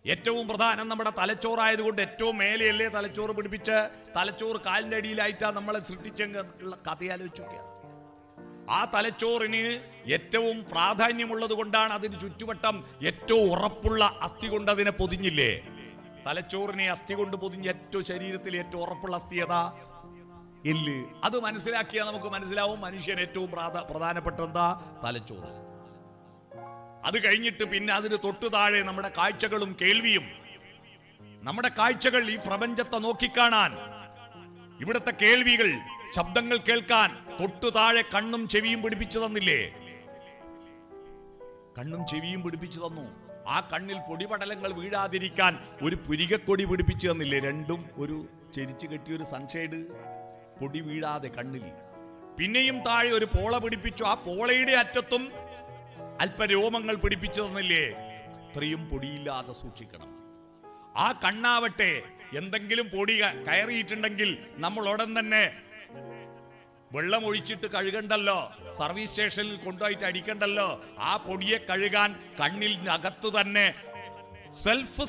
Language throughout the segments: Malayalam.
ഏറ്റവും പ്രധാനം നമ്മുടെ തലച്ചോറായതുകൊണ്ട് ഏറ്റവും മേലെയല്ലേ തലച്ചോറ് പിടിപ്പിച്ച് തലച്ചോറ് കാലിൻ്റെ അടിയിലായിട്ടാണ് നമ്മളെ സൃഷ്ടിച്ചുള്ള കഥയാലോചിച്ചു നോക്കിയ. ആ തലച്ചോറിന് ഏറ്റവും പ്രാധാന്യമുള്ളത് കൊണ്ടാണ് അതിന് ചുറ്റുവട്ടം ഏറ്റവും ഉറപ്പുള്ള അസ്ഥി കൊണ്ട് അതിനെ പൊതിഞ്ഞില്ലേ. തലച്ചോറിനെ അസ്ഥി കൊണ്ട് പൊതിഞ്ഞ ഏറ്റവും ശരീരത്തിൽ ഏറ്റവും ഉറപ്പുള്ള അസ്ഥി ഏതാ? എല്ല്. അത് മനസ്സിലാക്കിയാൽ നമുക്ക് മനസ്സിലാവും മനുഷ്യൻ ഏറ്റവും പ്രധാനപ്പെട്ട എന്താ? തലച്ചോറ്. അത് കഴിഞ്ഞിട്ട് പിന്നെ അതിന് തൊട്ടു താഴെ നമ്മുടെ കാഴ്ചകളും കേൾവിയും. നമ്മുടെ കാഴ്ചകൾ ഈ പ്രപഞ്ചത്തെ നോക്കിക്കാണാൻ, ഇവിടുത്തെ കേൾവികൾ ശബ്ദങ്ങൾ കേൾക്കാൻ തൊട്ടു താഴെ കണ്ണും ചെവിയും പിടിപ്പിച്ചു തന്നില്ലേ? കണ്ണും ചെവിയും പിടിപ്പിച്ചു തന്നു. ആ കണ്ണിൽ പൊടിപടലങ്ങൾ വീഴാതിരിക്കാൻ ഒരു പുരികക്കൊടി പിടിപ്പിച്ചു തന്നില്ലേ? രണ്ടും ഒരു ചെരിച്ചു കെട്ടിയൊരു സൺഷെയ്ഡ്, പൊടി വീഴാതെ കണ്ണിൽ. പിന്നെയും താഴെ ഒരു പോള പിടിപ്പിച്ചു. ആ പോളയുടെ അറ്റത്തും അല്പരോമങ്ങൾ പിടിപ്പിച്ചു തന്നില്ലേ? ഇത്രയും പൊടിയില്ലാതെ സൂക്ഷിക്കണം. ആ കണ്ണാവട്ടെ എന്തെങ്കിലും പൊടി കയറിയിട്ടുണ്ടെങ്കിൽ നമ്മൾ ഉടൻ തന്നെ വെള്ളം ഒഴിച്ചിട്ട് കഴുകണ്ടല്ലോ, സർവീസ് സ്റ്റേഷനിൽ കൊണ്ടുപോയിട്ട് അടിക്കണ്ടല്ലോ. ആ പൊടിയെ കഴുകാൻ കണ്ണിൽ അകത്ത് തന്നെ സെൽഫ്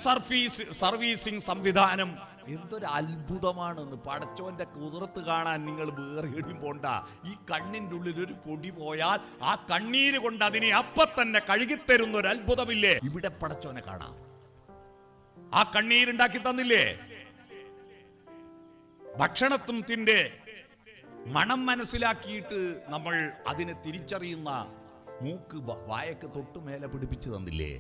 സർവീസിംഗ് സംവിധാനം. എന്തൊരു അത്ഭുതമാണെന്ന്! പടച്ചോന്റെ കുതിർത്ത് കാണാൻ നിങ്ങൾ വേറെ എവിടെയും പോണ്ട. ഈ കണ്ണിന്റെ ഉള്ളിൽ ഒരു പൊടി പോയാൽ ആ കണ്ണീര് കൊണ്ട് അതിനെ അപ്പൊ തന്നെ കഴുകിത്തരുന്ന ഒരു അത്ഭുതമില്ലേ? ഇവിടെ പടച്ചോനെ കാണാം. ആ കണ്ണീരുണ്ടാക്കി തന്നില്ലേ? ഭക്ഷണത്തിന്റെ മണം മനസ്സിലാക്കിയിട്ട് നമ്മൾ അതിനെ തിരിച്ചറിയുന്ന മൂക്ക് വായക്ക് തൊട്ടു മേലെ പിടിപ്പിച്ചു തന്നില്ലേ?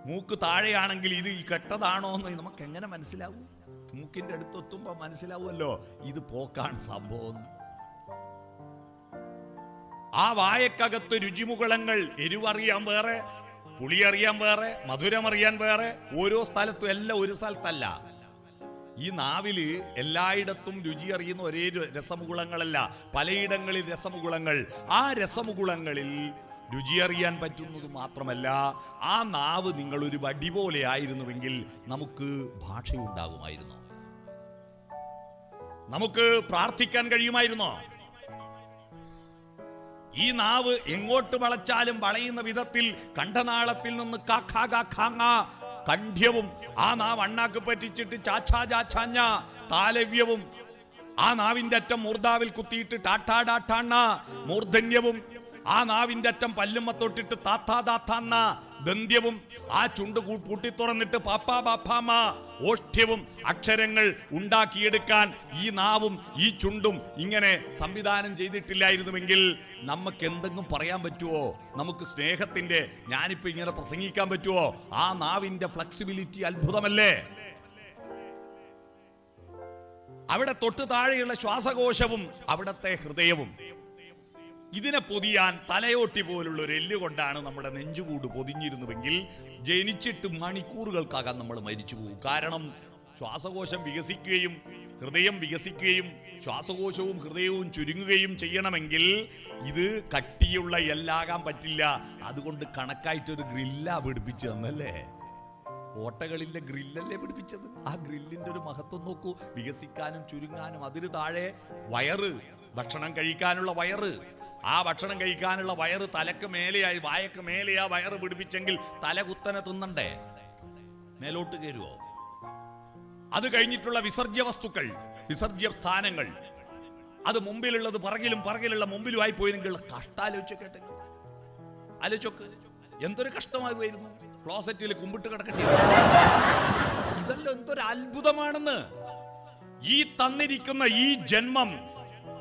മൂക്ക് താഴെയാണെങ്കിൽ ഇത് ഈ കെട്ടതാണോ എന്ന് നമുക്ക് എങ്ങനെ മനസ്സിലാവും? മൂക്കിന്റെ അടുത്തെത്തുമ്പോ മനസ്സിലാവുമല്ലോ ഇത് പോക്കാൻ സംഭവം. ആ വായക്കകത്ത് രുചിമുകളങ്ങൾ, എരിവറിയാൻ വേറെ, പുളിയറിയാൻ വേറെ, മധുരമറിയാൻ വേറെ. ഓരോ സ്ഥലത്തും എല്ലാം ഒരു സ്ഥലത്തല്ല. ഈ നാവില് എല്ലായിടത്തും രുചി അറിയുന്ന ഒരേ രസമുകുളങ്ങളല്ല, പലയിടങ്ങളിൽ രസമുകുളങ്ങൾ. ആ രസമുകുളങ്ങളിൽ രുചി അറിയാൻ പറ്റുന്നത് മാത്രമല്ല, ആ നാവ് നിങ്ങളൊരു വടി പോലെ ആയിരുന്നുവെങ്കിൽ നമുക്ക് ഭാഷയുണ്ടാകുമായിരുന്നോ? നമുക്ക് പ്രാർത്ഥിക്കാൻ കഴിയുമായിരുന്നോ? ഈ നാവ് എങ്ങോട്ട് വളച്ചാലും വളയുന്ന വിധത്തിൽ കണ്ഠനാളത്തിൽ നിന്ന് കണ്ഠ്യവും, ആ നാവ് അണ്ണാക്ക് പറ്റിച്ചിട്ട് ചാച്ചാ ചാച്ചാഞ്ഞ താലവ്യവും, ആ നാവിന്റെ അറ്റം മൂർധാവിൽ കുത്തിയിട്ട് ടാട്ടാ ഡാട്ടാണ്ണ മൂർധന്യവും, ആ നാവിന്റെ അറ്റം പല്ലുമ്മ തൊട്ടിട്ട് താത്താ താത്താന്ന ദന്ത്യവും, ആ ചുണ്ട് പൂട്ടി തുറന്നിട്ട് പാപ്പാ ബാപ്പാമ ഓഷ്ഠ്യവും അക്ഷരങ്ങൾ ഉണ്ടാക്കിയെടുക്കാൻ ഈ നാവും ഈ ചുണ്ടും ഇങ്ങനെ സംവിധാനം ചെയ്തിട്ടില്ലായിരുന്നുവെങ്കിൽ നമുക്ക് എന്തെങ്കിലും പറയാൻ പറ്റുമോ? നമുക്ക് സ്നേഹത്തിന്റെ ഞാനിപ്പോ ഇങ്ങനെ പ്രസംഗിക്കാൻ പറ്റുമോ? ആ നാവിന്റെ ഫ്ലെക്സിബിലിറ്റി അത്ഭുതമല്ലേ? അവിടെ തൊട്ടു താഴെയുള്ള ശ്വാസകോശവും അവിടത്തെ ഹൃദയവും. ഇതിനെ പൊതിയാൻ തലയോട്ടി പോലുള്ള ഒരു എല്ല് കൊണ്ടാണ് നമ്മുടെ നെഞ്ചുകൂട് പൊതിഞ്ഞിരുന്നുവെങ്കിൽ ജനിച്ചിട്ട് മണിക്കൂറുകൾക്കകം നമ്മൾ മരിച്ചു പോകും. കാരണം ശ്വാസകോശം വികസിക്കുകയും ഹൃദയം വികസിക്കുകയും ശ്വാസകോശവും ഹൃദയവും ചുരുങ്ങുകയും ചെയ്യണമെങ്കിൽ ഇത് കട്ടിയുള്ള എല്ലാകാൻ പറ്റില്ല. അതുകൊണ്ട് കണക്കായിട്ടൊരു ഗ്രില്ലാ പിടിപ്പിച്ചു തന്നല്ലേ? ഓട്ടകളിലെ ഗ്രില്ലല്ലേ പിടിപ്പിച്ചത്? ആ ഗ്രില്ലിന്റെ ഒരു മഹത്വം നോക്കൂ. വികസിക്കാനും ചുരുങ്ങാനും. അതിന് താഴെ വയറ്, ഭക്ഷണം കഴിക്കാനുള്ള വയറ്. ആ ഭക്ഷണം കഴിക്കാനുള്ള വയറ് തലക്ക് മേലെയായി, വായക്ക് മേലെയാ വയറ് പിടിപ്പിച്ചെങ്കിൽ തല കുത്തനെ തിന്നണ്ടേ? മേലോട്ട് കയറുവോ? അത് കഴിഞ്ഞിട്ടുള്ള വിസർജ്യ വസ്തുക്കൾ, വിസർജ്യ സ്ഥാനങ്ങൾ, അത് മുമ്പിലുള്ളത് പറകിലും പറകിലുള്ള മുമ്പിലുമായി പോയെങ്കിൽ കഷ്ടാലോചിച്ച് കേട്ടെങ്കിൽ ആലോചിച്ചോക്ക്. എന്തൊരു കഷ്ടമാകുമായിരുന്നു. ക്ലോസറ്റിൽ കുമ്പിട്ട് കിടക്കേണ്ടി. ഇതല്ലോ എന്തൊരു അത്ഭുതമാണെന്ന്! ഈ തന്നിരിക്കുന്ന ഈ ജന്മം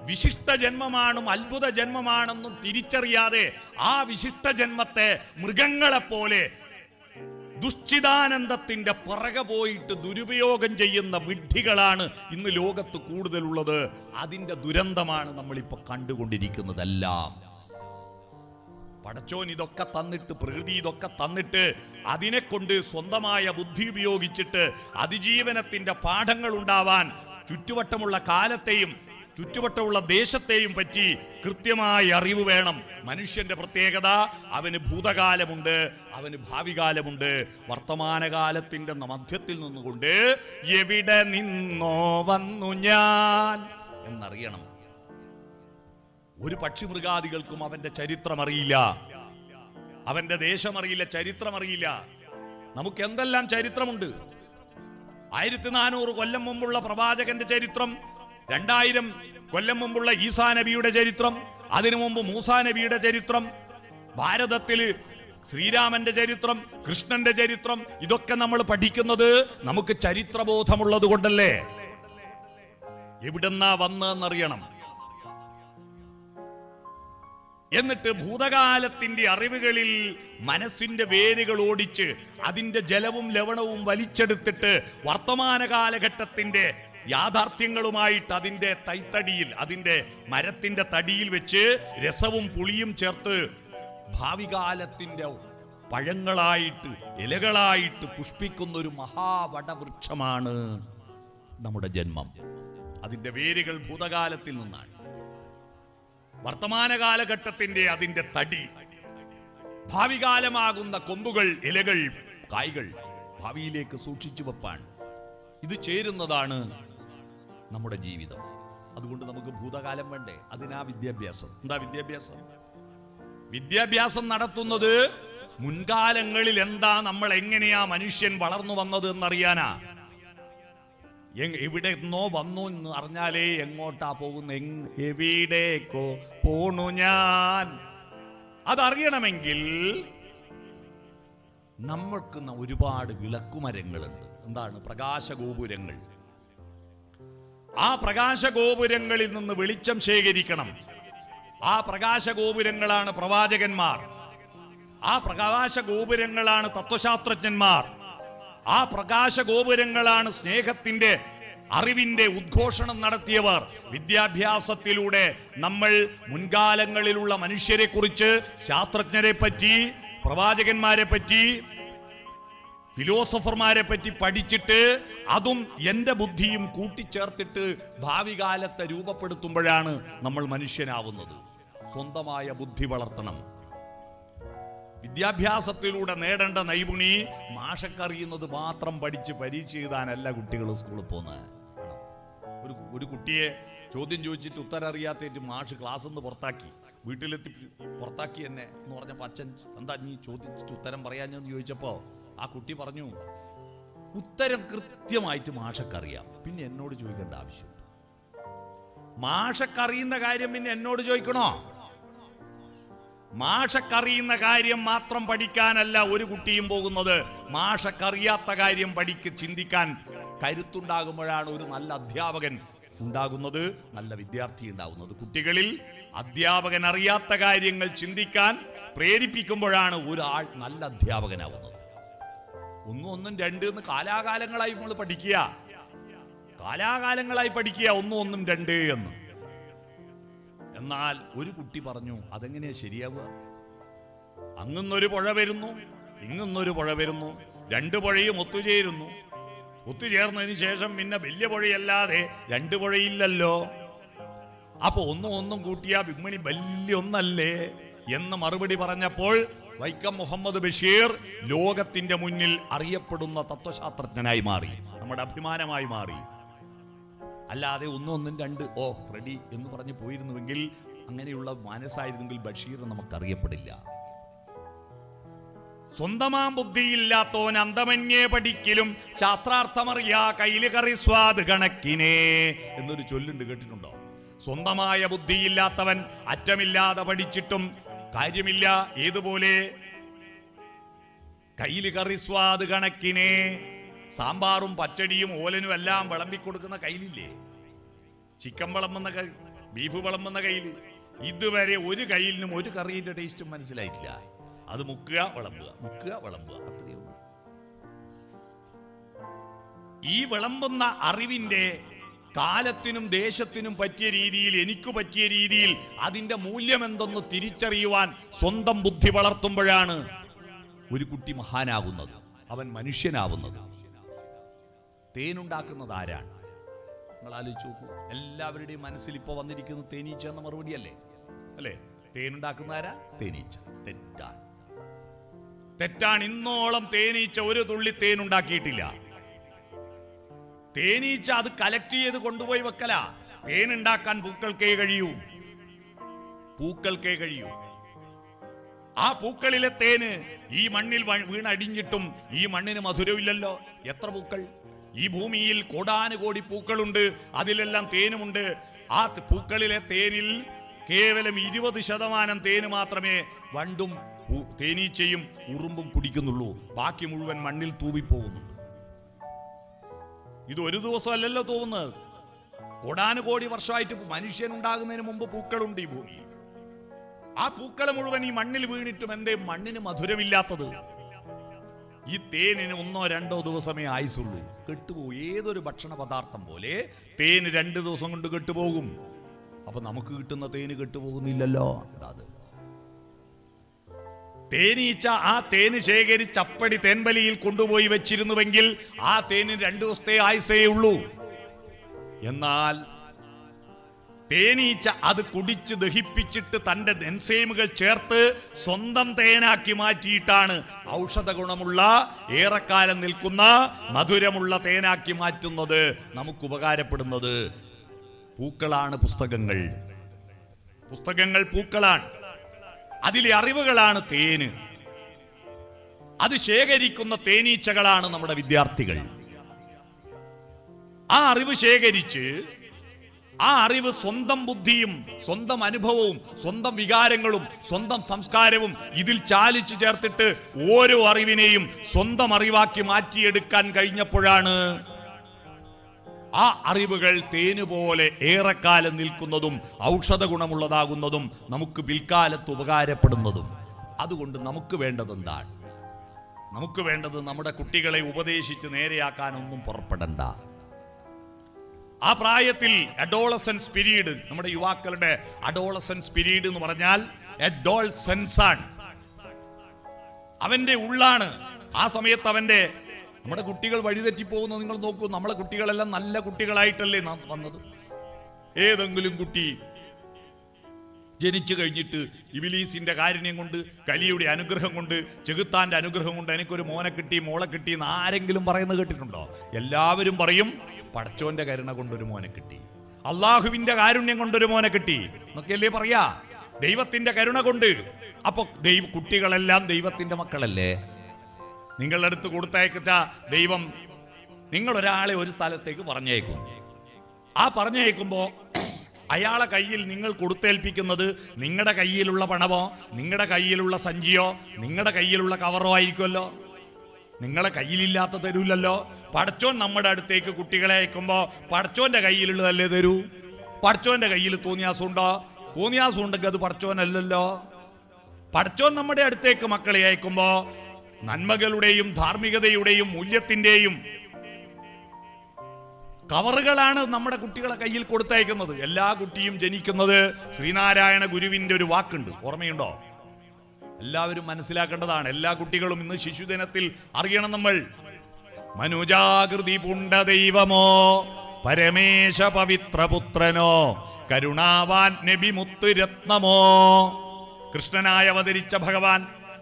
വിശിഷ്ട ജന്മമാണെന്നും അത്ഭുത ജന്മമാണെന്നും തിരിച്ചറിയാതെ ആ വിശിഷ്ട ജന്മത്തെ മൃഗങ്ങളെ പോലെ ദുശ്ചിതാനന്ദത്തിന്റെ പിറകെ പോയിട്ട് ദുരുപയോഗം ചെയ്യുന്ന വിഡ്ഢികളാണ് ഇന്ന് ലോകത്ത് കൂടുതലുള്ളത്. അതിന്റെ ദുരന്തമാണ് നമ്മളിപ്പോ കണ്ടുകൊണ്ടിരിക്കുന്നതെല്ലാം. പടച്ചോൻ ഇതൊക്കെ തന്നിട്ട്, പ്രകൃതി ഇതൊക്കെ തന്നിട്ട്, അതിനെ കൊണ്ട് സ്വന്തമായ ബുദ്ധി ഉപയോഗിച്ചിട്ട് അതിജീവനത്തിന്റെ പാഠങ്ങൾ ഉണ്ടാവാൻ ചുറ്റുവട്ടമുള്ള കാലത്തെയും ചുറ്റുവട്ടമുള്ള ദേശത്തെയും പറ്റി കൃത്യമായ അറിവ് വേണം. മനുഷ്യന്റെ പ്രത്യേകത, അവന് ഭൂതകാലമുണ്ട്, അവന് ഭാവികാലമുണ്ട്. വർത്തമാനകാലത്തിന്റെ മധ്യത്തിൽ നിന്നുകൊണ്ട് എവിടെ നിന്നോ വന്നു ഞാൻ എന്നറിയണം. ഒരു പക്ഷിമൃഗാദികൾക്കും അവന്റെ ചരിത്രം അറിയില്ല, അവന്റെ ദേശമറിയില്ല, ചരിത്രമറിയില്ല. നമുക്ക് എന്തെല്ലാം ചരിത്രമുണ്ട്. 1400 കൊല്ലം മുമ്പുള്ള പ്രവാചകന്റെ ചരിത്രം, 2000 കൊല്ലം മുമ്പുള്ള ഈസാ നബിയുടെ ചരിത്രം, അതിനു മുമ്പ് മൂസാ നബിയുടെ ചരിത്രം, ഭാരതത്തില് ശ്രീരാമന്റെ ചരിത്രം, കൃഷ്ണന്റെ ചരിത്രം, ഇതൊക്കെ നമ്മൾ പഠിക്കുന്നത് നമുക്ക് ചരിത്രബോധമുള്ളത് കൊണ്ടല്ലേ. എവിടെന്നാ വന്നറിയണം. എന്നിട്ട് ഭൂതകാലത്തിന്റെ അറിവുകളിൽ മനസ്സിന്റെ വേരുകൾ ഓടിച്ച് അതിന്റെ ജലവും ലവണവും വലിച്ചെടുത്തിട്ട് വർത്തമാന കാലഘട്ടത്തിന്റെ യാഥാർത്ഥ്യങ്ങളുമായിട്ട് അതിന്റെ തൈത്തടിയിൽ, അതിന്റെ മരത്തിന്റെ തടിയിൽ വെച്ച് രസവും പുളിയും ചേർത്ത് ഭാവി കാലത്തിന്റെ പഴങ്ങളായിട്ട് ഇലകളായിട്ട് പുഷ്പിക്കുന്ന ഒരു മഹാവടവൃക്ഷമാണ് നമ്മുടെ ജന്മം. അതിന്റെ വേരുകൾ ഭൂതകാലത്തിൽ നിന്നാണ്. വർത്തമാന കാലഘട്ടത്തിന്റെ അതിന്റെ തടി, ഭാവി കാലമാകുന്ന കൊമ്പുകൾ, ഇലകൾ, കായ്കൾ ഭാവിയിലേക്ക് സൂക്ഷിച്ചു വെപ്പാൻ ഇത് ചേരുന്നതാണ് നമ്മുടെ ജീവിതം. അതുകൊണ്ട് നമുക്ക് ഭൂതകാലം വേണ്ടേ? അതിനാ വിദ്യാഭ്യാസം. എന്താ വിദ്യാഭ്യാസം? വിദ്യാഭ്യാസം നടത്തുന്നത് മുൻകാലങ്ങളിൽ എന്താ, നമ്മൾ എങ്ങനെയാ മനുഷ്യൻ വളർന്നു വന്നത് എന്നറിയാനാ. എവിടെ നിന്നോ വന്നു എന്ന് അറിഞ്ഞാലേ എങ്ങോട്ടാ പോകുന്ന, എവിടേക്കോ പോണു ഞാൻ, അതറിയണമെങ്കിൽ നമ്മൾക്ക് ഒരുപാട് വിളക്കുമരങ്ങളുണ്ട്. എന്താണ്? പ്രകാശഗോപുരങ്ങൾ. ആ പ്രകാശഗോപുരങ്ങളിൽ നിന്ന് വെളിച്ചം ശേഖരിക്കണം. ആ പ്രകാശഗോപുരങ്ങളാണ് പ്രവാചകന്മാർ. ആ പ്രകാശഗോപുരങ്ങളാണ് തത്വശാസ്ത്രജ്ഞന്മാർ. ആ പ്രകാശഗോപുരങ്ങളാണ് സ്നേഹത്തിന്റെ, അറിവിന്റെ ഉദ്ഘോഷണം നടത്തിയവർ. വിദ്യാഭ്യാസത്തിലൂടെ നമ്മൾ മുൻകാലങ്ങളിലുള്ള മനുഷ്യരെ കുറിച്ച്, ശാസ്ത്രജ്ഞരെ പറ്റി, പ്രവാചകന്മാരെ പറ്റി, ഫിലോസഫർമാരെ പറ്റി പഠിച്ചിട്ട് അതും എന്റെ ബുദ്ധിയും കൂട്ടിച്ചേർത്തിട്ട് ഭാവി കാലത്തെ രൂപപ്പെടുത്തുമ്പോഴാണ് നമ്മൾ മനുഷ്യനാവുന്നത്. സ്വന്തമായ ബുദ്ധി വളർത്തണം. വിദ്യാഭ്യാസത്തിലൂടെ നേടേണ്ട നൈപുണി മാഷക്കറിയുന്നത് മാത്രം പഠിച്ച് പരീക്ഷ എഴുതാനല്ല കുട്ടികൾ സ്കൂളിൽ പോകുന്നത്. ഒരു കുട്ടിയെ ചോദ്യം ചോദിച്ചിട്ട് ഉത്തരം അറിയാത്തേറ്റ് മാഷ് ക്ലാസ് നിന്ന് പുറത്താക്കി, വീട്ടിലെത്തി പുറത്താക്കി എന്നെ എന്ന് പറഞ്ഞപ്പോൾ അച്ഛൻ, എന്താ നീ ചോദിച്ചിട്ട് ഉത്തരം പറയാഞ്ഞെന്ന് ചോദിച്ചപ്പോ ആ കുട്ടി പറഞ്ഞു, ഉത്തരം കൃത്യമായിട്ട് മാഷക്കറിയാം, പിന്നെ എന്നോട് ചോദിക്കേണ്ട ആവശ്യമുണ്ട്. മാഷക്കറിയുന്ന കാര്യം പിന്നെ എന്നോട് ചോദിക്കണോ? മാഷക്കറിയുന്ന കാര്യം മാത്രം പഠിക്കാനല്ല ഒരു കുട്ടിയും പോകുന്നത്. മാഷക്കറിയാത്ത കാര്യം ചിന്തിക്കാൻ കരുത്തുണ്ടാകുമ്പോഴാണ് ഒരു നല്ല അധ്യാപകൻ ഉണ്ടാകുന്നത്, നല്ല വിദ്യാർത്ഥി ഉണ്ടാകുന്നത്. കുട്ടികളിൽ അധ്യാപകൻ അറിയാത്ത കാര്യങ്ങൾ ചിന്തിക്കാൻ പ്രേരിപ്പിക്കുമ്പോഴാണ് ഒരാൾ നല്ല അധ്യാപകനാവുന്നത്. ഒന്നും രണ്ട് എന്ന് കാലാകാലങ്ങളായി നമ്മൾ പഠിക്കുക, കാലാകാലങ്ങളായി പഠിക്കുക 1, 1, 2 എന്ന്. എന്നാൽ ഒരു കുട്ടി പറഞ്ഞു, അതെങ്ങനെയാ ശരിയാവുക? അങ്ങുന്നൊരു പുഴ വരുന്നു, ഇങ്ങുന്നൊരു പുഴ വരുന്നു, 2 പുഴയും ഒത്തുചേരുന്നു. ഒത്തുചേർന്നതിന് ശേഷം പിന്നെ വലിയ പുഴയല്ലാതെ 2 പുഴയില്ലല്ലോ. അപ്പൊ ഒന്നും കൂട്ടിയാ ബിമ്മണി വലിയ ഒന്നല്ലേ എന്ന് മറുപടി പറഞ്ഞപ്പോൾ വൈക്കം മുഹമ്മദ് ബഷീർ ലോകത്തിന്റെ മുന്നിൽ അറിയപ്പെടുന്ന തത്വശാസ്ത്രജ്ഞനായി മാറി, നമ്മുടെ അഭിമാനമായി മാറി. അല്ലാതെ 1, 1, 2 ഓ റെഡി എന്ന് പറഞ്ഞു പോയിരുന്നുവെങ്കിൽ, അങ്ങനെയുള്ള മനസ്സായിരുന്നെങ്കിൽ ബഷീർ നമുക്കറിയപ്പെടില്ല. സ്വന്തമാം ബുദ്ധിയില്ലാത്തോൻ അന്തമന്യേ പഠിക്കലും ശാസ്ത്രാർത്ഥമറിയാ കയ്യില് കറി സ്വാദ് കണക്കിനെ എന്നൊരു ചൊല്ലുണ്ട്, കേട്ടിട്ടുണ്ടോ? സ്വന്തമായ ബുദ്ധിയില്ലാത്തവൻ അറ്റമില്ലാതെ പഠിച്ചിട്ടും കാര്യമില്ല. ഏതുപോലെ? കയ്യില് കറി സ്വാദ് കണക്കിനെ. സാമ്പാറും പച്ചടിയും ഓലനും എല്ലാം വിളമ്പിക്കൊടുക്കുന്ന കയ്യിലില്ലേ? ചിക്കൻ വിളമ്പുന്ന കൈ, ബീഫ് വിളമ്പുന്ന കയ്യിൽ ഇതുവരെ ഒരു കയ്യിലിനും ഒരു കറിയുടെ ടേസ്റ്റും മനസ്സിലായിട്ടില്ല. അത് മുക്കുക വിളമ്പുക, മുക്കുക വിളമ്പുക, അത്രയേ ഉള്ളൂ. ഈ വിളമ്പുന്ന അറിവിന്റെ കാലത്തിനും ദേശത്തിനും പറ്റിയ രീതിയിൽ, എനിക്ക് പറ്റിയ രീതിയിൽ അതിന്റെ മൂല്യം എന്തെന്ന് തിരിച്ചറിയുവാൻ സ്വന്തം ബുദ്ധി വളർത്തുമ്പോഴാണ് ഒരു കുട്ടി മഹാനാകുന്നത്, അവൻ മനുഷ്യനാവുന്നത്. തേനുണ്ടാക്കുന്നത് ആരാണ്? നിങ്ങൾ ആലോചിച്ച് നോക്കൂ. എല്ലാവരുടെയും മനസ്സിൽ ഇപ്പൊ വന്നിരിക്കുന്നത് തേനീച്ച എന്ന മറുപടിയല്ലേ? അല്ലേ? തേനുണ്ടാക്കുന്ന ആരാ? തേനീച്ച. തെറ്റാണ്, തെറ്റാണ്. ഇന്നോളം തേനീച്ച ഒരു തുള്ളി തേനുണ്ടാക്കിയിട്ടില്ല. തേനീച്ച അത് കലക്ട് ചെയ്ത് കൊണ്ടുപോയി വെക്കല. തേനുണ്ടാക്കാൻ പൂക്കൾക്കേ കഴിയൂ, പൂക്കൾക്കേ കഴിയൂ. ആ പൂക്കളിലെ തേന് ഈ മണ്ണിൽ വീണടിഞ്ഞിട്ടും ഈ മണ്ണിന് മധുരമില്ലല്ലോ. എത്ര പൂക്കൾ ഈ ഭൂമിയിൽ, കോടാനുകോടി പൂക്കളുണ്ട്, അതിലെല്ലാം തേനുമുണ്ട്. ആ പൂക്കളിലെ തേനിൽ കേവലം 20% തേന് മാത്രമേ വണ്ടും തേനീച്ചയും ഉറുമ്പും കുടിക്കുന്നുള്ളൂ. ബാക്കി മുഴുവൻ മണ്ണിൽ തൂവിപ്പോകുന്നുണ്ട്. ഇത് ഒരു ദിവസമല്ലല്ലോ തോന്നുന്നത്, കോടാനുകോടി വർഷമായിട്ട് മനുഷ്യനുണ്ടാകുന്നതിന് മുമ്പ് പൂക്കളുണ്ട് ഈ ഭൂമിയിൽ. ആ പൂക്കൾ മുഴുവൻ ഈ മണ്ണിൽ വീണിട്ടും എന്തേ മണ്ണിന് മധുരമില്ലാത്തത്? ഈ തേനിന് 1-2 ദിവസമേ ആയുസുള്ളൂ, കെട്ടുപോകും. ഏതൊരു ഭക്ഷണ പദാർത്ഥം പോലെ തേന് 2 ദിവസം കൊണ്ട് കെട്ടുപോകും. അപ്പൊ നമുക്ക് കിട്ടുന്ന തേന് കെട്ടുപോകുന്നില്ലല്ലോ. അത് തേനീച്ച ആ തേന് ശേഖരിച്ച് അപ്പടി തേൻവലിയിൽ കൊണ്ടുപോയി വെച്ചിരുന്നുവെങ്കിൽ ആ തേനിന് 2 ദിവസത്തെ ആയുസേ ഉള്ളൂ. എന്നാൽ തേനീച്ച അത് കുടിച്ച് ദഹിപ്പിച്ചിട്ട് തന്റെ എൻസൈമുകൾ ചേർത്ത് സ്വന്തം തേനാക്കി മാറ്റിയിട്ടാണ് ഔഷധ ഗുണമുള്ള, ഏറെക്കാലം നിൽക്കുന്ന, മധുരമുള്ള തേനാക്കി മാറ്റുന്നത്. നമുക്ക് ഉപകാരപ്പെടുന്നത് പൂക്കളാണ്. പുസ്തകങ്ങൾ പൂക്കളാണ്. അതിലെ അറിവുകളാണ് തേന്. അത് ശേഖരിക്കുന്ന തേനീച്ചകളാണ് നമ്മുടെ വിദ്യാർത്ഥികൾ. ആ അറിവ് ശേഖരിച്ച് ആ അറിവ് സ്വന്തം ബുദ്ധിയും സ്വന്തം അനുഭവവും സ്വന്തം വികാരങ്ങളും സ്വന്തം സംസ്കാരവും ഇതിൽ ചാലിച്ചു ചേർത്തിട്ട് ഓരോ അറിവിനെയും സ്വന്തം അറിവാക്കി മാറ്റിയെടുക്കാൻ കഴിഞ്ഞപ്പോഴാണ് ആ അറിവുകൾ തേനുപോലെ ഏറെക്കാലം നിൽക്കുന്നതും ഔഷധ ഗുണമുള്ളതാകുന്നതും നമുക്ക് പിൽക്കാലത്ത് ഉപകാരപ്പെടുന്നതും. അതുകൊണ്ട് നമുക്ക് വേണ്ടത് എന്താണ്? നമുക്ക് വേണ്ടത് നമ്മുടെ കുട്ടികളെ ഉപദേശിച്ച് നേരെയാക്കാനൊന്നും പുറപ്പെടണ്ട. ആ പ്രായത്തിൽ അഡോളസൻസ് പീരീഡ്, നമ്മുടെ യുവാക്കളുടെ അഡോളസൻസ് പീരീഡ് എന്ന് പറഞ്ഞാൽ അഡോൾസെൻസാണ്, അവന്റെ ഉള്ളാണ്. ആ സമയത്ത് നമ്മുടെ കുട്ടികൾ വഴിതെറ്റിപ്പോകുന്നത് നിങ്ങൾ നോക്കൂ. നമ്മളെ കുട്ടികളെല്ലാം നല്ല കുട്ടികളായിട്ടല്ലേ വന്നത്. ഏതെങ്കിലും കുട്ടി ജനിച്ചു കഴിഞ്ഞിട്ട് ഇബിലീസിന്റെ കാരുണ്യം കൊണ്ട്, കലിയുടെ അനുഗ്രഹം കൊണ്ട്, ചെകുത്താന്റെ അനുഗ്രഹം കൊണ്ട് എനിക്കൊരു മോനെ കിട്ടി, മോളെ കിട്ടി എന്ന് ആരെങ്കിലും പറയുന്നത് കേട്ടിട്ടുണ്ടോ? എല്ലാവരും പറയും പടച്ചോന്റെ കരുണ കൊണ്ടൊരു മോനെ കിട്ടി, അള്ളാഹുവിന്റെ കാരുണ്യം കൊണ്ടൊരു മോനെ കിട്ടി എന്നൊക്കെയല്ലേ പറയാ, ദൈവത്തിന്റെ കരുണ കൊണ്ട്. അപ്പൊ കുട്ടികളെല്ലാം ദൈവത്തിന്റെ മക്കളല്ലേ? നിങ്ങളുടെ അടുത്ത് കൊടുത്തയച്ച ദൈവം നിങ്ങളൊരാളെ ഒരു സ്ഥലത്തേക്ക് പറഞ്ഞയക്കും. ആ പറഞ്ഞയക്കുമ്പോ അയാളെ കയ്യിൽ നിങ്ങൾ കൊടുത്തേൽപ്പിക്കുന്നത് നിങ്ങളുടെ കയ്യിലുള്ള പണമോ, നിങ്ങളുടെ കയ്യിലുള്ള സഞ്ചിയോ, നിങ്ങളുടെ കയ്യിലുള്ള കവറോ ആയിരിക്കുമല്ലോ. നിങ്ങളെ കയ്യിലില്ലാത്ത തരൂല്ലല്ലോ. പടച്ചോൻ നമ്മുടെ അടുത്തേക്ക് കുട്ടികളെ അയക്കുമ്പോ പടച്ചോന്റെ കയ്യിലുള്ളതല്ലേ തരൂ. പടച്ചോന്റെ കയ്യിൽ തോന്നിയാസുണ്ടോ? തോന്നിയാസം ഉണ്ടെങ്കിൽ അത് പടച്ചോനല്ലല്ലോ. പടച്ചോൻ നമ്മുടെ അടുത്തേക്ക് മക്കളെ അയക്കുമ്പോ നന്മകളുടെയും ധാർമ്മികതയുടെയും മൂല്യത്തിന്റെയും കവറുകളാണ് നമ്മുടെ കുട്ടികളെ കയ്യിൽ കൊടുത്തയക്കുന്നത്. എല്ലാ കുട്ടിയും ജനിക്കുന്നത് ശ്രീനാരായണ ഗുരുവിന്റെ ഒരു വാക്കുണ്ട്, ഓർമ്മയുണ്ടോ? എല്ലാവരും മനസ്സിലാക്കേണ്ടതാണ്. എല്ലാ കുട്ടികളും ഇന്ന് ശിശുദിനത്തിൽ അറിയണം നമ്മൾ. മനുജാകൃതി പുണ്ട ദൈവമോ പരമേശ പവിത്രപുത്രനോ കരുണാവാൻ നബി മുത്തുരത്നമോ. കൃഷ്ണനായി അവതരിച്ച ഭഗവാൻ,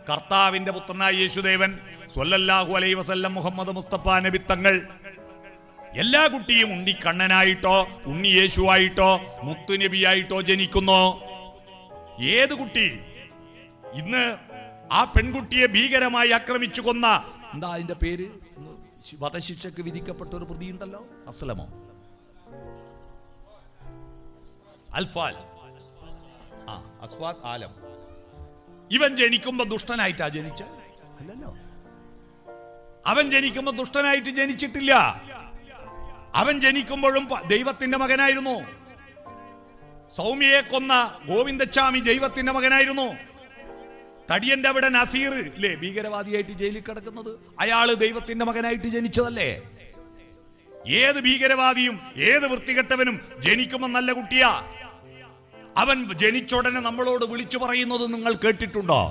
കർത്താവിന്റെ പുത്രനായ യേശുദേവൻ സ്വല്ലല്ലാഹു അലൈഹി വസല്ലം മുഹമ്മദ് മുസ്തഫ നബി തങ്ങൾ. എല്ലാ കുട്ടിയും ഉണ്ണി കണ്ണനായിട്ടോ ഉണ്ണി യേശുവായിട്ടോ മുത്തുനബിയായിട്ടോ ജനിക്കുന്നു. ഏത് കുട്ടി? ഇന്ന് ആ പെൺകുട്ടിയെ ഭീകരമായി ആക്രമിച്ചു കൊന്ന, എന്താ അതിന്റെ പേര്, വധശിക്ഷക്ക് വിധിക്കപ്പെട്ട ഒരു പ്രതിയുണ്ടല്ലോ, അസ്ലമോ അൽഫാൽ, അസ്വാദ് ആലം. ഇവൻ ജനിക്കുമ്പോ ദുഷ്ടനായിട്ടാ ജനിച്ച? അല്ലല്ലോ. അവൻ ജനിക്കുമ്പോ ദുഷ്ടനായിട്ട് ജനിച്ചിട്ടില്ല. അവൻ ജനിക്കുമ്പോഴും ദൈവത്തിന്റെ മകനായിരുന്നു. സൗമ്യയെ കൊന്ന ഗോവിന്ദച്ചാമി ദൈവത്തിന്റെ മകനായിരുന്നു. തടിയന്റെ അവിടെ നസീർ ഇല്ലേ ഭീകരവാദിയായിട്ട് ജയിലിൽ കിടക്കുന്നത്, അയാള് ദൈവത്തിന്റെ മകനായിട്ട് ജനിച്ചതല്ലേ? ഏത് ഭീകരവാദിയും ഏത് വൃത്തികെട്ടവനും ജനിക്കുമ്പോൾ നല്ല കുട്ടിയാ. അവൻ ജനിച്ചോടനെ നമ്മളോട് വിളിച്ചു പറയുന്നത് നിങ്ങൾ കേട്ടിട്ടുണ്ടോ?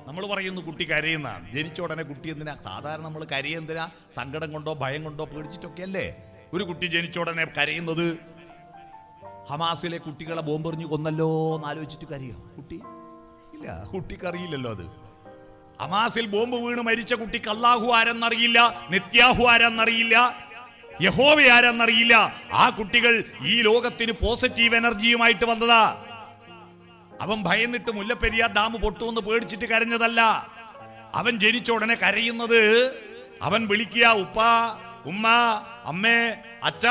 നമ്മൾ പറയുന്നു കുട്ടി കരയുന്ന. ജനിച്ചോടനെ കുട്ടി എന്തിനാ? സാധാരണ നമ്മൾ കരയെന്തിനാ? സങ്കടം കൊണ്ടോ ഭയം കൊണ്ടോ പേടിച്ചിട്ടൊക്കെ അല്ലേ ഒരു കുട്ടി ജനിച്ചോടനെ കരയുന്നത്? ഹമാസിലെ കുട്ടികളെ ബോംബെറിഞ്ഞ് കൊന്നല്ലോ എന്ന് ആലോചിച്ചിട്ട് കരയോ കുട്ടി? ഇല്ല, കുട്ടിക്ക് അറിയില്ലല്ലോ അത്. ഹമാസിൽ ബോംബ് വീണ് മരിച്ച കുട്ടിക്ക് അല്ലാഹു ആരെന്നറിയില്ല, നെത്യാഹു ആരെന്നറിയില്ല, യഹോവ ആരെന്നറിയില്ല. ആ കുട്ടികൾ ഈ ലോകത്തിന് പോസിറ്റീവ് എനർജിയുമായിട്ട് വന്നതാ. അവൻ ഭയന്നിട്ട് മുല്ലപ്പെരിയാർ ഡാം പൊട്ടുമെന്ന് പേടിച്ചിട്ട് കരഞ്ഞതല്ല. അവൻ ജനിച്ച ഉടനെ കരയുന്നത്, അവൻ വിളിക്കുക ഉപ്പ, ഉമ്മ, അമ്മേ, അച്ഛ,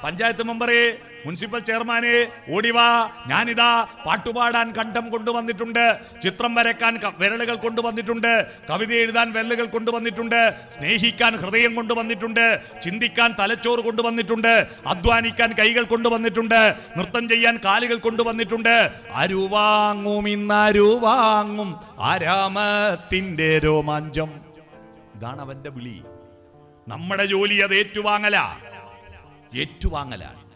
പഞ്ചായത്ത് മെമ്പറെ, മുനിസിപ്പൽ ചെയർമാനെ, ഓടിവാ, ഞാനിതാ പാട്ടുപാടാൻ കണ്ഠം കൊണ്ടുവന്നിട്ടുണ്ട്, ചിത്രം വരയ്ക്കാൻ വിരലുകൾ കൊണ്ടുവന്നിട്ടുണ്ട്, കവിത എഴുതാൻ വിരലുകൾ കൊണ്ടുവന്നിട്ടുണ്ട്, സ്നേഹിക്കാൻ ഹൃദയം കൊണ്ടുവന്നിട്ടുണ്ട്, ചിന്തിക്കാൻ തലച്ചോറ് കൊണ്ടുവന്നിട്ടുണ്ട്, അധ്വാനിക്കാൻ കൈകൾ കൊണ്ടുവന്നിട്ടുണ്ട്, നൃത്തം ചെയ്യാൻ കാലുകൾ കൊണ്ടുവന്നിട്ടുണ്ട്. അരുവാങ്ങും ഇന്നരുവാങ്ങും ആരാമത്തിന്റെ രോമാഞ്ചം. ഇതാണ് അവന്റെ വിളി. നമ്മുടെ ജോലി അത് ഏറ്റുവാങ്ങലാണ്.